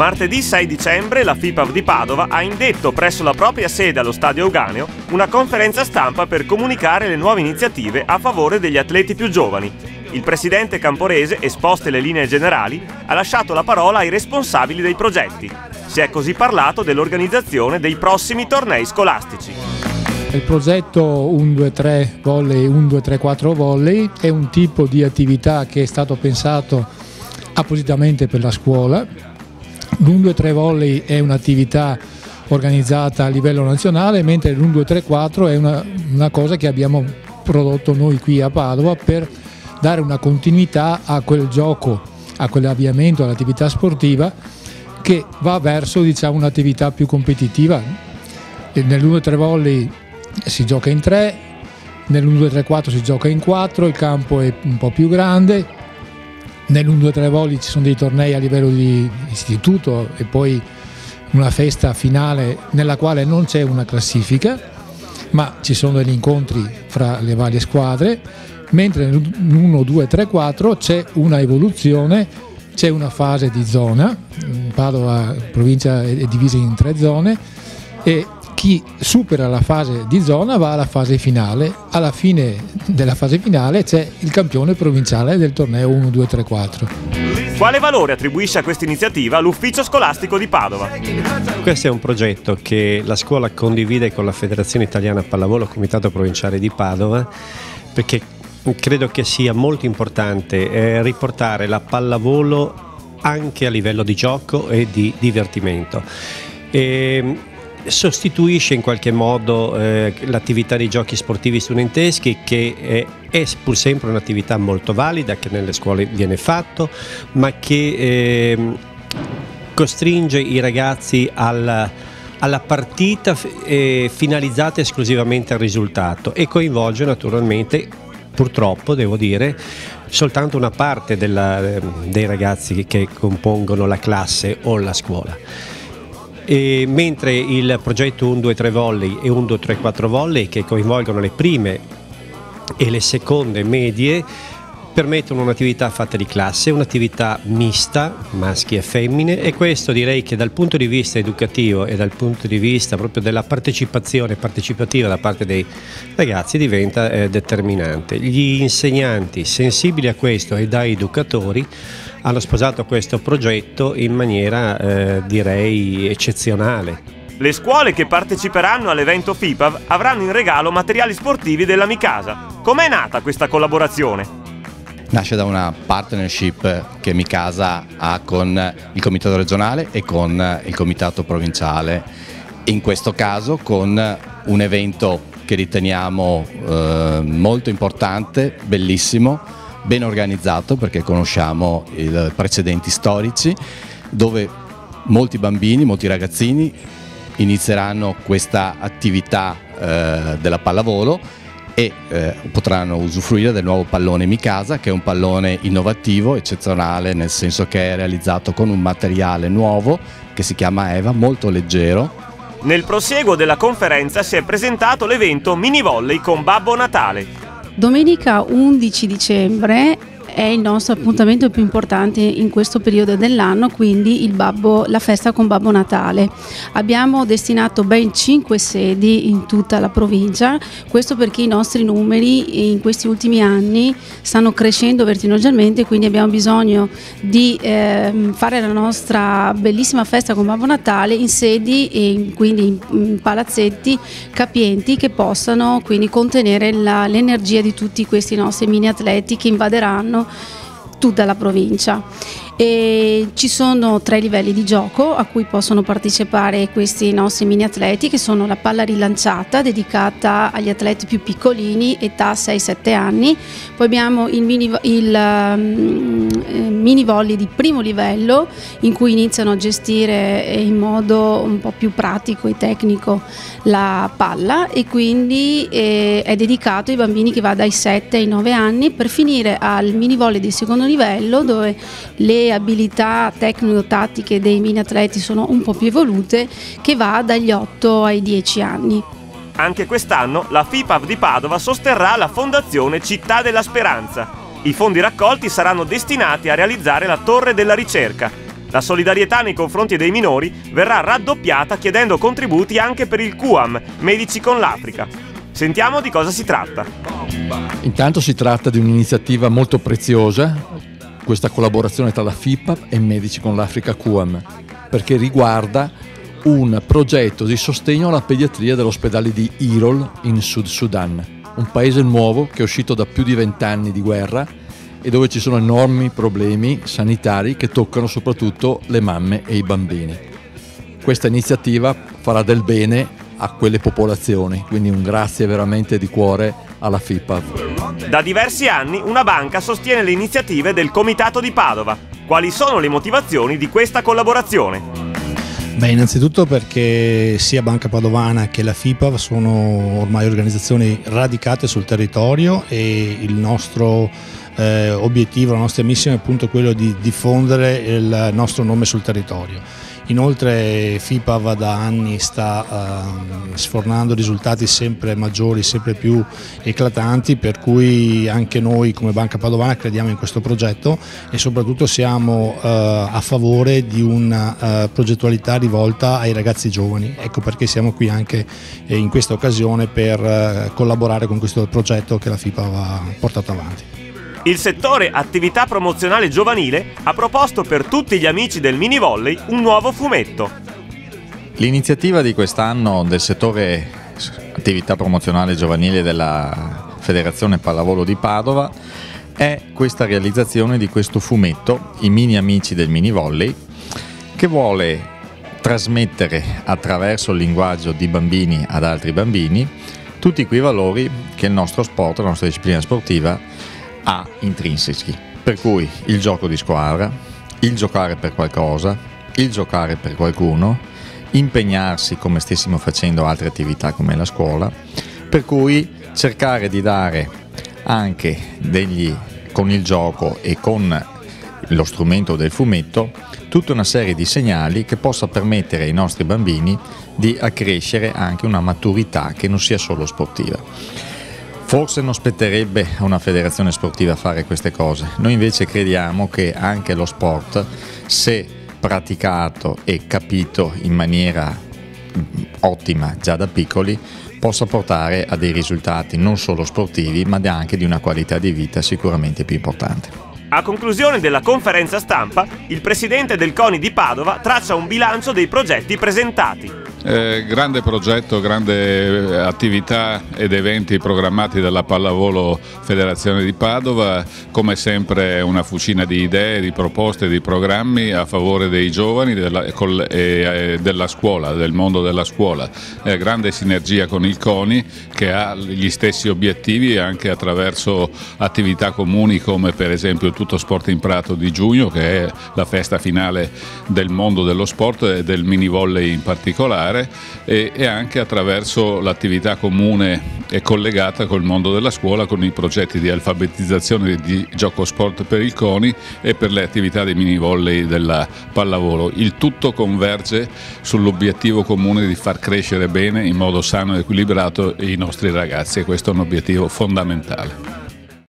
Martedì 6 dicembre la FIPAV di Padova ha indetto presso la propria sede allo Stadio Euganeo una conferenza stampa per comunicare le nuove iniziative a favore degli atleti più giovani. Il presidente Camporese, esposte le linee generali, ha lasciato la parola ai responsabili dei progetti. Si è così parlato dell'organizzazione dei prossimi tornei scolastici. Il progetto 1-2-3 volley, 1-2-3-4 volley è un tipo di attività che è stato pensato appositamente per la scuola. L'1-2-3 volley è un'attività organizzata a livello nazionale, mentre l'1-2-3-4 è una cosa che abbiamo prodotto noi qui a Padova per dare una continuità a quel gioco, a quell'avviamento, all'attività sportiva che va verso, diciamo, un'attività più competitiva. Nell'1-2-3 volley si gioca in 3, nell'1-2-3-4 si gioca in 4, il campo è un po' più grande. Nell'1-2-3 volley ci sono dei tornei a livello di istituto e poi una festa finale nella quale non c'è una classifica, ma ci sono degli incontri fra le varie squadre, mentre nell'1-2-3-4 c'è una evoluzione, c'è una fase di zona. Padova provincia è divisa in 3 zone e chi supera la fase di zona va alla fase finale. Alla fine della fase finale c'è il campione provinciale del torneo 1-2-3-4. Quale valore attribuisce a questa iniziativa l'Ufficio Scolastico di Padova? Questo è un progetto che la scuola condivide con la Federazione Italiana Pallavolo, Comitato Provinciale di Padova, perché credo che sia molto importante riportare la pallavolo anche a livello di gioco e di divertimento. Sostituisce in qualche modo l'attività dei giochi sportivi studenteschi, che è pur sempre un'attività molto valida, che nelle scuole viene fatto, ma che costringe i ragazzi alla partita finalizzata esclusivamente al risultato e coinvolge naturalmente, purtroppo devo dire, soltanto una parte dei ragazzi che compongono la classe o la scuola. Mentre il progetto 1-2-3 volley e 1-2-3-4 volley, che coinvolgono le prime e le seconde medie, permettono un'attività fatta di classe, un'attività mista, maschi e femmine, e questo direi che dal punto di vista educativo e dal punto di vista proprio della partecipazione partecipativa da parte dei ragazzi diventa determinante. Gli insegnanti sensibili a questo e da educatori hanno sposato questo progetto in maniera direi eccezionale. Le scuole che parteciperanno all'evento FIPAV avranno in regalo materiali sportivi della Micasa. Com'è nata questa collaborazione? Nasce da una partnership che Micasa ha con il comitato regionale e con il comitato provinciale, in questo caso con un evento che riteniamo molto importante, bellissimo, ben organizzato, perché conosciamo i precedenti storici, dove molti bambini, molti ragazzini inizieranno questa attività della pallavolo e potranno usufruire del nuovo pallone Micasa, che è un pallone innovativo, eccezionale, nel senso che è realizzato con un materiale nuovo che si chiama EVA, molto leggero. Nel prosieguo della conferenza si è presentato l'evento Mini Volley con Babbo Natale. Domenica 11 dicembre è il nostro appuntamento più importante in questo periodo dell'anno, quindi la festa con Babbo Natale. Abbiamo destinato ben 5 sedi in tutta la provincia, questo perché i nostri numeri in questi ultimi anni stanno crescendo vertiginosamente, quindi abbiamo bisogno di fare la nostra bellissima festa con Babbo Natale in sedi e quindi in palazzetti capienti che possano quindi contenere l'energia di tutti questi nostri mini atleti che invaderanno tutta la provincia. E ci sono 3 livelli di gioco a cui possono partecipare questi nostri mini atleti, che sono la palla rilanciata dedicata agli atleti più piccolini, età 6-7 anni, poi abbiamo il mini volley di primo livello in cui iniziano a gestire in modo un po' più pratico e tecnico la palla, e quindi è dedicato ai bambini che va dai 7 ai 9 anni, per finire al mini volley di secondo livello, dove le abilità tecnico-tattiche dei mini atleti sono un po' più evolute, che va dagli 8 ai 10 anni. Anche quest'anno la FIPAV di Padova sosterrà la Fondazione Città della Speranza. I fondi raccolti saranno destinati a realizzare la Torre della Ricerca. La solidarietà nei confronti dei minori verrà raddoppiata chiedendo contributi anche per il QAM, Medici con l'Africa. Sentiamo di cosa si tratta. Intanto si tratta di un'iniziativa molto preziosa, questa collaborazione tra la FIPAV e Medici con l'Africa QAM, perché riguarda un progetto di sostegno alla pediatria dell'ospedale di Irol in Sud Sudan, un paese nuovo che è uscito da più di 20 anni di guerra e dove ci sono enormi problemi sanitari che toccano soprattutto le mamme e i bambini. Questa iniziativa farà del bene a quelle popolazioni, quindi un grazie veramente di cuore alla FIPAV. Da diversi anni una banca sostiene le iniziative del Comitato di Padova. Quali sono le motivazioni di questa collaborazione? Beh, innanzitutto perché sia Banca Padovana che la FIPAV sono ormai organizzazioni radicate sul territorio e il nostro obiettivo, la nostra missione è appunto quello di diffondere il nostro nome sul territorio. Inoltre FIPAV da anni sta sfornando risultati sempre maggiori, sempre più eclatanti, per cui anche noi come Banca Padovana crediamo in questo progetto e soprattutto siamo a favore di una progettualità rivolta ai ragazzi giovani. Ecco perché siamo qui anche in questa occasione per collaborare con questo progetto che la FIPAV ha portato avanti. Il settore attività promozionale giovanile ha proposto per tutti gli amici del mini volley un nuovo fumetto. L'iniziativa di quest'anno del settore attività promozionale giovanile della Federazione Pallavolo di Padova è questa realizzazione di questo fumetto, I mini amici del mini volley, che vuole trasmettere attraverso il linguaggio di bambini ad altri bambini tutti quei valori che il nostro sport, la nostra disciplina sportiva ha intrinseci, per cui il gioco di squadra, il giocare per qualcosa, il giocare per qualcuno, impegnarsi come stessimo facendo altre attività come la scuola, per cui cercare di dare anche con il gioco e con lo strumento del fumetto tutta una serie di segnali che possa permettere ai nostri bambini di accrescere anche una maturità che non sia solo sportiva. Forse non spetterebbe a una federazione sportiva fare queste cose, noi invece crediamo che anche lo sport, se praticato e capito in maniera ottima già da piccoli, possa portare a dei risultati non solo sportivi ma anche di una qualità di vita sicuramente più importante. A conclusione della conferenza stampa, il presidente del CONI di Padova traccia un bilancio dei progetti presentati. Grande progetto, grande attività ed eventi programmati dalla Pallavolo Federazione di Padova, come sempre una fucina di idee, di proposte, di programmi a favore dei giovani e della scuola, del mondo della scuola. Grande sinergia con il CONI che ha gli stessi obiettivi anche attraverso attività comuni come per esempio il Tutto Sport in Prato di giugno, che è la festa finale del mondo dello sport e del mini volley in particolare, e anche attraverso l'attività comune e collegata col mondo della scuola con i progetti di alfabetizzazione di gioco sport per il CONI e per le attività dei mini volley della pallavolo. Il tutto converge sull'obiettivo comune di far crescere bene in modo sano e equilibrato i nostri ragazzi e questo è un obiettivo fondamentale.